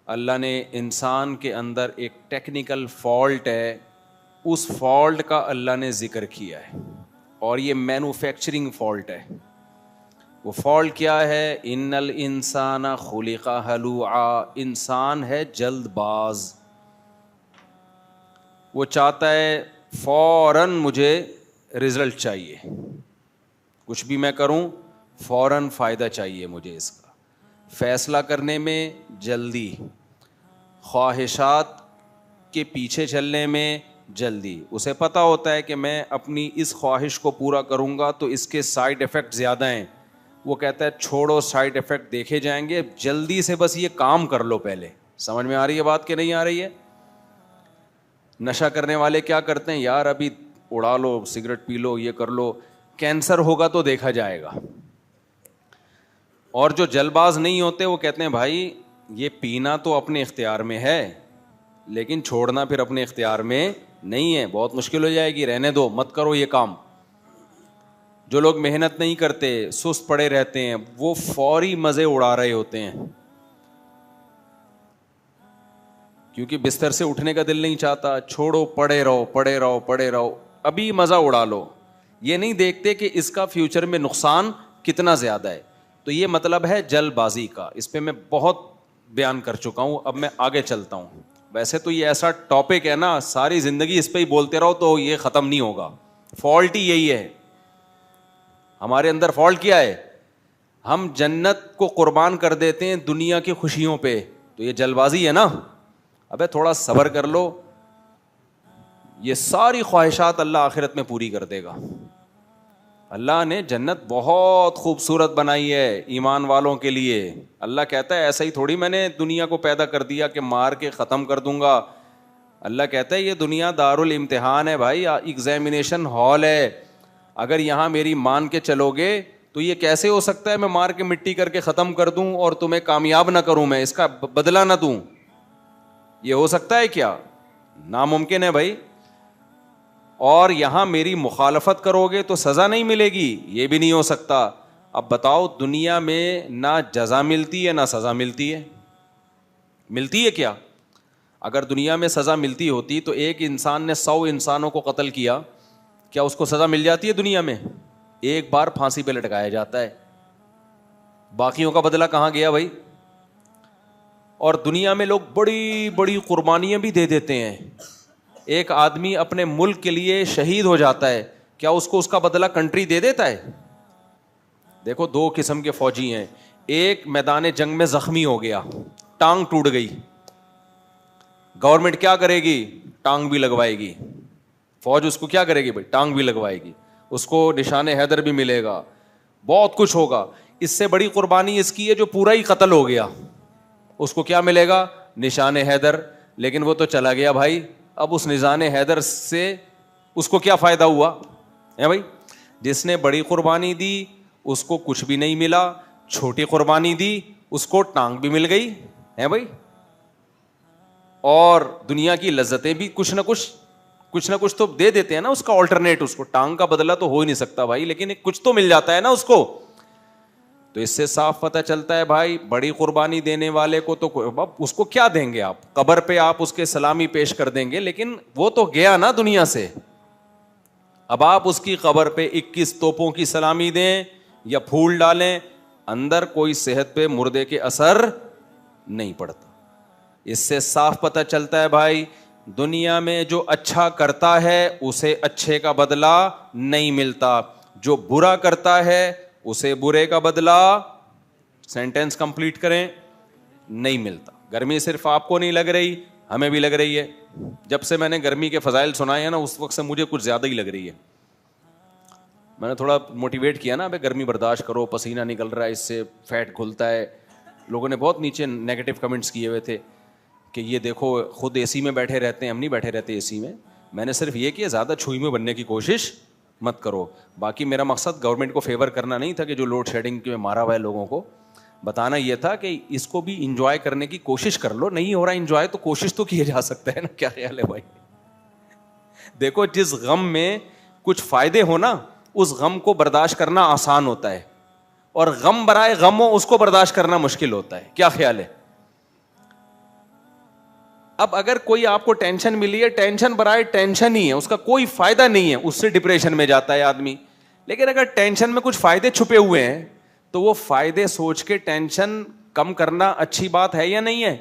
اللہ نے انسان کے اندر ایک ٹیکنیکل فالٹ ہے، اس فالٹ کا اللہ نے ذکر کیا ہے، اور یہ مینوفیکچرنگ فالٹ ہے۔ وہ فالٹ کیا ہے؟ ان الانسان خلق ہلوعا، انسان ہے جلد باز، وہ چاہتا ہے فوراً مجھے رزلٹ چاہیے، کچھ بھی میں کروں فوراً فائدہ چاہیے مجھے، اس کا فیصلہ کرنے میں جلدی، خواہشات کے پیچھے چلنے میں جلدی۔ اسے پتہ ہوتا ہے کہ میں اپنی اس خواہش کو پورا کروں گا تو اس کے سائیڈ ایفیکٹ زیادہ ہیں، وہ کہتا ہے چھوڑو سائیڈ ایفیکٹ دیکھے جائیں گے، جلدی سے بس یہ کام کر لو پہلے۔ سمجھ میں آ رہی ہے بات کہ نہیں آ رہی ہے؟ نشہ کرنے والے کیا کرتے ہیں؟ یار ابھی اڑا لو، سگریٹ پی لو، یہ کر لو، کینسر ہوگا تو دیکھا جائے گا۔ اور جو جلد باز نہیں ہوتے وہ کہتے ہیں بھائی یہ پینا تو اپنے اختیار میں ہے لیکن چھوڑنا پھر اپنے اختیار میں نہیں ہے، بہت مشکل ہو جائے گی، رہنے دو، مت کرو یہ کام۔ جو لوگ محنت نہیں کرتے، سست پڑے رہتے ہیں، وہ فوری مزے اڑا رہے ہوتے ہیں، کیونکہ بستر سے اٹھنے کا دل نہیں چاہتا، چھوڑو، پڑے رہو پڑے رہو پڑے رہو، ابھی مزہ اڑا لو، یہ نہیں دیکھتے کہ اس کا فیوچر میں نقصان کتنا زیادہ ہے۔ تو یہ مطلب ہے جلد بازی کا، اس پہ میں بہت بیان کر چکا ہوں، اب میں آگے چلتا ہوں۔ ویسے تو یہ ایسا ٹاپک ہے نا، ساری زندگی اس پہ ہی بولتے رہو تو یہ ختم نہیں ہوگا۔ فالٹ ہی یہی ہے ہمارے اندر۔ فالٹ کیا ہے؟ ہم جنت کو قربان کر دیتے ہیں دنیا کی خوشیوں پہ، تو یہ جلد بازی ہے نا۔ ابے تھوڑا صبر کر لو، یہ ساری خواہشات اللہ آخرت میں پوری کر دے گا۔ اللہ نے جنت بہت خوبصورت بنائی ہے ایمان والوں کے لیے۔ اللہ کہتا ہے ایسا ہی تھوڑی میں نے دنیا کو پیدا کر دیا کہ مار کے ختم کر دوں گا۔ اللہ کہتا ہے یہ دنیا دار الامتحان ہے بھائی، ایگزامینیشن ہال ہے، اگر یہاں میری مان کے چلو گے تو یہ کیسے ہو سکتا ہے میں مار کے مٹی کر کے ختم کر دوں اور تمہیں کامیاب نہ کروں، میں اس کا بدلہ نہ دوں؟ یہ ہو سکتا ہے کیا؟ ناممکن ہے بھائی۔ اور یہاں میری مخالفت کرو گے تو سزا نہیں ملے گی، یہ بھی نہیں ہو سکتا۔ اب بتاؤ دنیا میں نہ جزا ملتی ہے نہ سزا ملتی ہے؟ ملتی ہے کیا؟ اگر دنیا میں سزا ملتی ہوتی تو ایک انسان نے 100 انسانوں کو قتل کیا، کیا اس کو سزا مل جاتی ہے دنیا میں؟ ایک بار پھانسی پہ لٹکایا جاتا ہے، باقیوں کا بدلہ کہاں گیا بھائی؟ اور دنیا میں لوگ بڑی بڑی قربانیاں بھی دے دیتے ہیں۔ ایک آدمی اپنے ملک کے لیے شہید ہو جاتا ہے، کیا اس کو اس کا بدلہ کنٹری دے دیتا ہے؟ دیکھو 2 قسم کے فوجی ہیں، ایک میدان جنگ میں زخمی ہو گیا، ٹانگ ٹوٹ گئی، گورنمنٹ کیا کرے گی؟ ٹانگ بھی لگوائے گی۔ فوج اس کو کیا کرے گی بھائی؟ ٹانگ بھی لگوائے گی، اس کو نشان حیدر بھی ملے گا، بہت کچھ ہوگا۔ اس سے بڑی قربانی اس کی ہے جو پورا ہی قتل ہو گیا، اس کو کیا ملے گا؟ نشان حیدر، لیکن وہ تو چلا گیا بھائی۔ اب اس نشان حیدر سے اس کو کیا فائدہ ہوا ہے بھائی؟ جس نے بڑی قربانی دی اس کو کچھ بھی نہیں ملا، چھوٹی قربانی دی اس کو ٹانگ بھی مل گئی ہے بھائی، اور دنیا کی لذتیں بھی کچھ نہ کچھ تو دے دیتے ہیں نا اس کا آلٹرنیٹ، اس کو ٹانگ کا بدلہ تو ہو ہی نہیں سکتا بھائی، لیکن کچھ تو مل جاتا ہے نا اس کو۔ تو اس سے صاف پتہ چلتا ہے بھائی بڑی قربانی دینے والے کو تو اس کو کیا دیں گے آپ؟ قبر پہ آپ اس کے سلامی پیش کر دیں گے، لیکن وہ تو گیا نا دنیا سے۔ اب آپ اس کی قبر پہ 21 توپوں کی سلامی دیں یا پھول ڈالیں، اندر کوئی صحت پہ مردے کے اثر نہیں پڑتا۔ اس سے صاف پتہ چلتا ہے بھائی دنیا میں جو اچھا کرتا ہے اسے اچھے کا بدلہ نہیں ملتا، جو برا کرتا ہے اسے برے کا بدلہ، سینٹینس کمپلیٹ کریں، نہیں ملتا۔ گرمی صرف آپ کو نہیں لگ رہی، ہمیں بھی لگ رہی ہے۔ جب سے میں نے گرمی کے فضائل سنائے ہیں نا اس وقت سے مجھے کچھ زیادہ ہی لگ رہی ہے۔ میں نے تھوڑا موٹیویٹ کیا نا، بھائی گرمی برداشت کرو، پسینہ نکل رہا ہے، اس سے فیٹ گھلتا ہے۔ لوگوں نے بہت نیچے نیگیٹو کمنٹس کیے ہوئے تھے کہ یہ دیکھو خود اے سی میں بیٹھے رہتے ہیں، ہم نہیں بیٹھے رہتے اے سی میں۔ میں نے صرف یہ کہ زیادہ چھوئی میں بننے کی کوشش مت کرو، باقی میرا مقصد گورنمنٹ کو فیور کرنا نہیں تھا کہ جو لوڈ شیڈنگ کے مارا ہوا ہے لوگوں کو، بتانا یہ تھا کہ اس کو بھی انجوائے کرنے کی کوشش کر لو۔ نہیں ہو رہا انجوائے تو کوشش تو کیا جا سکتا ہے نا، کیا خیال ہے بھائی؟ دیکھو جس غم میں کچھ فائدے ہو نا اس غم کو برداشت کرنا آسان ہوتا ہے، اور غم برائے غم ہو اس کو برداشت کرنا مشکل ہوتا ہے، کیا خیال ہے؟ اب اگر کوئی آپ کو ٹینشن ملی ہے, ٹینشن برائے ٹینشن ہی ہے, اس کا کوئی فائدہ نہیں ہے, اس سے ڈپریشن میں جاتا ہے آدمی. لیکن اگر ٹینشن میں کچھ فائدے چھپے ہوئے ہیں تو وہ فائدے سوچ کے ٹینشن کم کرنا اچھی بات ہے یا نہیں ہے؟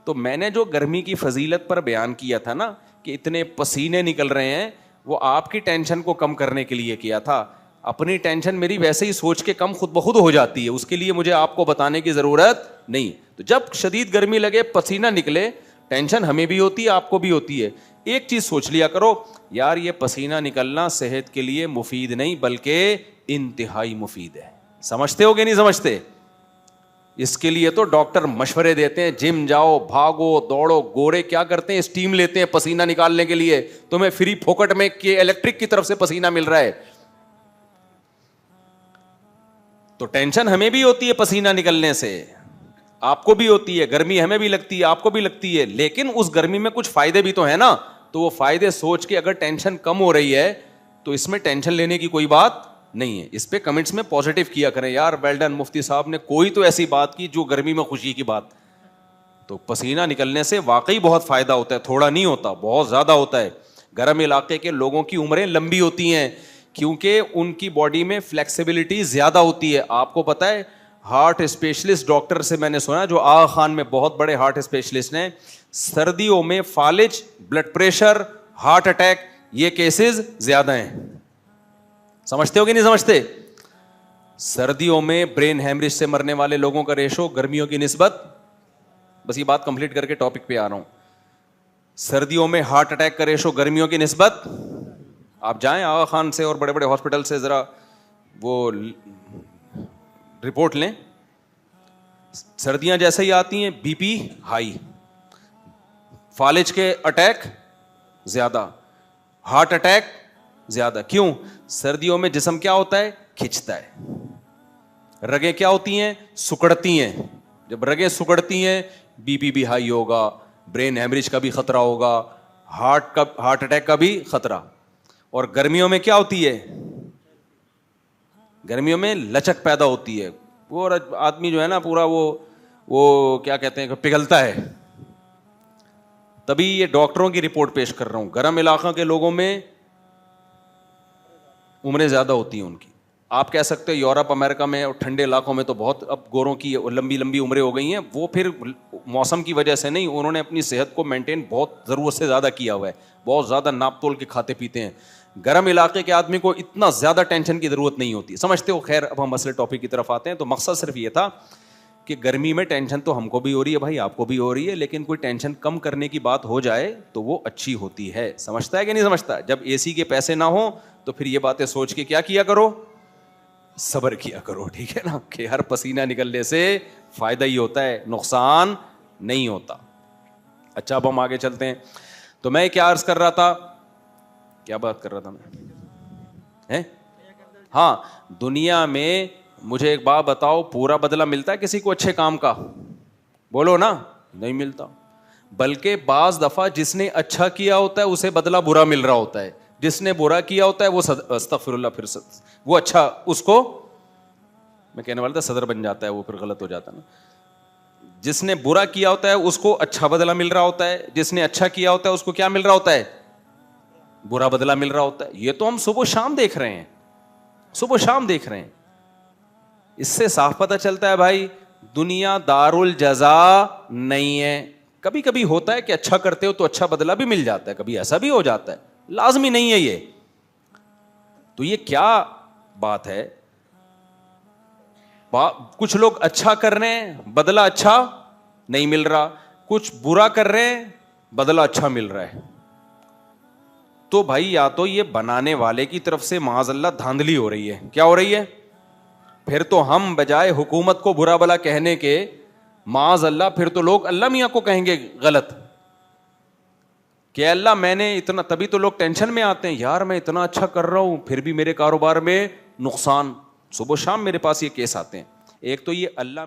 تو میں نے جو گرمی کی فضیلت پر بیان کیا تھا نا کہ اتنے پسینے نکل رہے ہیں, وہ آپ کی ٹینشن کو کم کرنے کے لیے کیا تھا. اپنی ٹینشن میری ویسے ہی سوچ کے کم خود بخود ہو جاتی ہے, اس کے لیے مجھے آپ کو بتانے کی ضرورت نہیں. تو جب شدید گرمی لگے, پسینہ نکلے, ٹینشن ہمیں بھی ہوتی ہے, آپ کو بھی ہوتی ہے. ایک چیز سوچ لیا کرو, یار یہ پسینہ نکلنا صحت کے لیے مفید نہیں بلکہ انتہائی مفید ہے. سمجھتے ہو کہ نہیں سمجھتے؟ اس کے لیے تو ڈاکٹر مشورے دیتے ہیں, جم جاؤ, بھاگو, دوڑو. گورے کیا کرتے ہیں, اسٹیم لیتے ہیں پسینہ نکالنے کے لیے. تمہیں فری پھوکٹ میں کہ الیکٹرک کی طرف سے پسینہ مل رہا ہے. تو ٹینشن ہمیں بھی ہوتی ہے پسینہ نکلنے سے, آپ کو بھی ہوتی ہے, گرمی ہمیں بھی لگتی ہے, آپ کو بھی لگتی ہے, لیکن اس گرمی میں کچھ فائدے بھی تو ہیں نا. تو وہ فائدے سوچ کے اگر ٹینشن کم ہو رہی ہے تو اس میں ٹینشن لینے کی کوئی بات نہیں ہے. اس پہ کمنٹس میں پازیٹیو کیا کریں, یار ویل ڈن مفتی صاحب نے کوئی تو ایسی بات کی جو گرمی میں خوشی کی بات. تو پسینہ نکلنے سے واقعی بہت فائدہ ہوتا ہے, تھوڑا نہیں ہوتا, بہت زیادہ ہوتا ہے. گرم علاقے کے لوگوں کی عمریں لمبی ہوتی ہیں کیونکہ ان کی باڈی میں فلیکسیبلٹی زیادہ ہوتی ہے. آپ کو پتہ ہے, ہارٹ اسپیشلسٹ ڈاکٹر سے میں نے سنا, جو آغا خان میں بہت بڑے ہارٹ اسپیشلسٹ ہیں, سردیوں میں فالج, بلڈ پریشر, ہارٹ اٹیک, یہ کیسز زیادہ ہیں. سمجھتے ہو کہ نہیں سمجھتے؟ سردیوں میں برین ہیمریج سے مرنے والے لوگوں کا ریشو گرمیوں کی نسبت, بس یہ بات کمپلیٹ کر کے ٹاپک پہ آ رہا ہوں, سردیوں میں ہارٹ اٹیک کا ریشو گرمیوں کی نسبت, آپ جائیں آغا خان سے اور بڑے بڑے ہاسپٹل سے ذرا وہ رپورٹ لیں, سردیاں جیسے ہی آتی ہیں بی پی ہائی, فالج کے اٹیک زیادہ, ہارٹ اٹیک زیادہ. کیوں؟ سردیوں میں جسم کیا ہوتا ہے, کھنچتا ہے, رگیں کیا ہوتی ہیں, سکڑتی ہیں. جب رگیں سکڑتی ہیں بی پی بھی ہائی ہوگا, برین ہیمریج کا بھی خطرہ ہوگا, ہارٹ اٹیک کا بھی خطرہ. اور گرمیوں میں کیا ہوتی ہے, گرمیوں میں لچک پیدا ہوتی ہے, وہ آدمی جو ہے نا پورا وہ کیا کہتے ہیں پگھلتا ہے. تبھی یہ ڈاکٹروں کی رپورٹ پیش کر رہا ہوں, گرم علاقوں کے لوگوں میں عمریں زیادہ ہوتی ہیں ان کی. آپ کہہ سکتے ہیں یورپ امریکہ میں اور ٹھنڈے علاقوں میں تو بہت اب گوروں کی لمبی لمبی عمریں ہو گئی ہیں. وہ پھر موسم کی وجہ سے نہیں, انہوں نے اپنی صحت کو مینٹین بہت ضرورت سے زیادہ کیا ہوا ہے, بہت زیادہ ناپ تول کے کھاتے پیتے ہیں. گرم علاقے کے آدمی کو اتنا زیادہ ٹینشن کی ضرورت نہیں ہوتی. سمجھتے ہو؟ خیر, اب ہم مسئلے ٹاپک کی طرف آتے ہیں. تو مقصد صرف یہ تھا کہ گرمی میں ٹینشن تو ہم کو بھی ہو رہی ہے بھائی, آپ کو بھی ہو رہی ہے, لیکن کوئی ٹینشن کم کرنے کی بات ہو جائے تو وہ اچھی ہوتی ہے. سمجھتا ہے کہ نہیں سمجھتا؟ جب اے سی کے پیسے نہ ہوں تو پھر یہ باتیں سوچ کے کیا کرو, صبر کیا کرو, ٹھیک ہے نا, کہ ہر پسینہ نکلنے سے فائدہ ہی ہوتا ہے, نقصان نہیں ہوتا. اچھا, اب ہم آگے چلتے ہیں. تو میں کیا عرض کر رہا تھا, کیا بات کر رہا تھا میں, ہاں, دنیا میں مجھے ایک بات بتاؤ, پورا بدلہ ملتا ہے کسی کو اچھے کام کا؟ بولو نا, نہیں ملتا. بلکہ بعض دفعہ جس نے اچھا کیا ہوتا ہے اسے بدلہ برا مل رہا ہوتا ہے, جس نے برا کیا ہوتا ہے وہ استغفر اللہ, پھر وہ اچھا, اس کو میں کہنے والا تھا صدر بن جاتا ہے, وہ پھر غلط ہو جاتا نا. جس نے برا کیا ہوتا ہے اس کو اچھا بدلہ مل رہا ہوتا ہے, جس نے اچھا کیا ہوتا ہے اس کو کیا مل رہا ہوتا ہے, برا بدلہ مل رہا ہوتا ہے. یہ تو ہم صبح شام دیکھ رہے ہیں, صبح شام دیکھ رہے ہیں. اس سے صاف پتہ چلتا ہے بھائی دنیا دار الجزا نہیں ہے. کبھی کبھی ہوتا ہے کہ اچھا کرتے ہو تو اچھا بدلہ بھی مل جاتا ہے, کبھی ایسا بھی ہو جاتا ہے, لازمی نہیں ہے یہ. تو یہ کیا بات ہے, کچھ لوگ اچھا کر رہے ہیں بدلہ اچھا نہیں مل رہا, کچھ برا کر رہے ہیں بدلہ اچھا مل رہا ہے. تو بھائی یا تو یہ بنانے والے کی طرف سے معاذ اللہ دھاندلی ہو رہی ہے. کیا ہو رہی ہے؟ پھر تو ہم بجائے حکومت کو برا بلا کہنے کے معاذ اللہ, پھر تو لوگ اللہ میاں کو کہیں گے غلط کہ اللہ میں نے اتنا, تبھی تو لوگ ٹینشن میں آتے ہیں, یار میں اتنا اچھا کر رہا ہوں پھر بھی میرے کاروبار میں نقصان. صبح شام میرے پاس یہ کیس آتے ہیں. ایک تو یہ اللہ